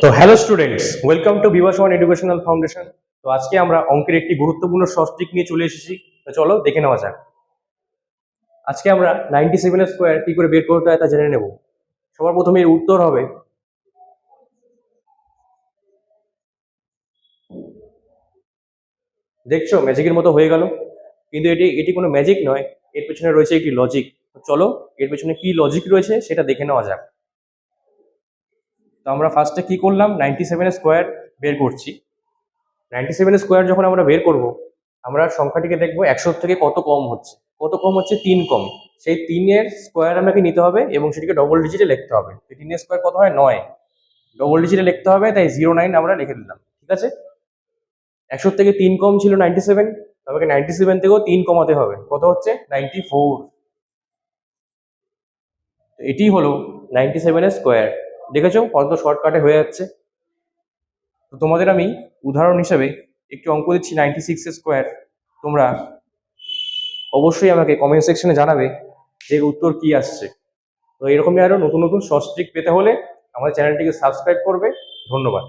তো hello students, welcome to Bibhas one educational foundation. তো আজকে আমরা অঙ্কের একটি গুরুত্বপূর্ণ সস্ত্রিক নিয়ে চলে এসেছি। তো চলো দেখে নেওয়া যাক। আজকে আমরা 97 এর স্কোয়ার কি করে বের করতে হয় তা জেনে নেব। সবার প্রথমে এর উত্তর হবে, দেখছো ম্যাজিকের মতো হয়ে গেল, কিন্তু এটি এটি কোনো ম্যাজিক নয়, এর পেছনে রয়েছে একটি লজিক। তো চলো এর পেছনে কি লজিক রয়েছে সেটা দেখে নেওয়া যাক। তো আমরা ফার্স্টে কি করলাম, 97 এর স্কোয়ার বের করছি। 97 এর স্কোয়ার যখন আমরা বের করব, আমরা সংখ্যাটিকে দেখবো 100 থেকে কত কম হচ্ছে। কত কম হচ্ছে? 3 কম। সেই 3-এর স্কোয়ার আমাকে নিতে হবে এবং সেটিকে ডবল ডিজিটে লিখতে হবে। 3-এর স্কোয়ার কত হয়? 9। ডবল ডিজিটে লিখতে হবে, তাই 09 আমরা লিখে দিলাম। ঠিক আছে, 100 থেকে 3 কম ছিল 97, আমাকে 97 থেকেও 3 কমাতে হবে। কত হচ্ছে? 94। এটি হলো 97 এর স্কোয়ার। দেখেছো কত শর্টকাটে হয়ে যাচ্ছে। তো তোমাদের আমি উদাহরণ হিসেবে একটি অঙ্ক দিচ্ছি, 96 এর স্কোয়ার। তোমরা অবশ্যই আমাকে কমেন্ট সেকশনে জানাবে যে এর উত্তর কি আসছে। তো এরকমই আরো নতুন নতুন সস্ত্রিক পেতে হলে আমাদের চ্যানেলটিকে সাবস্ক্রাইব করবে। ধন্যবাদ।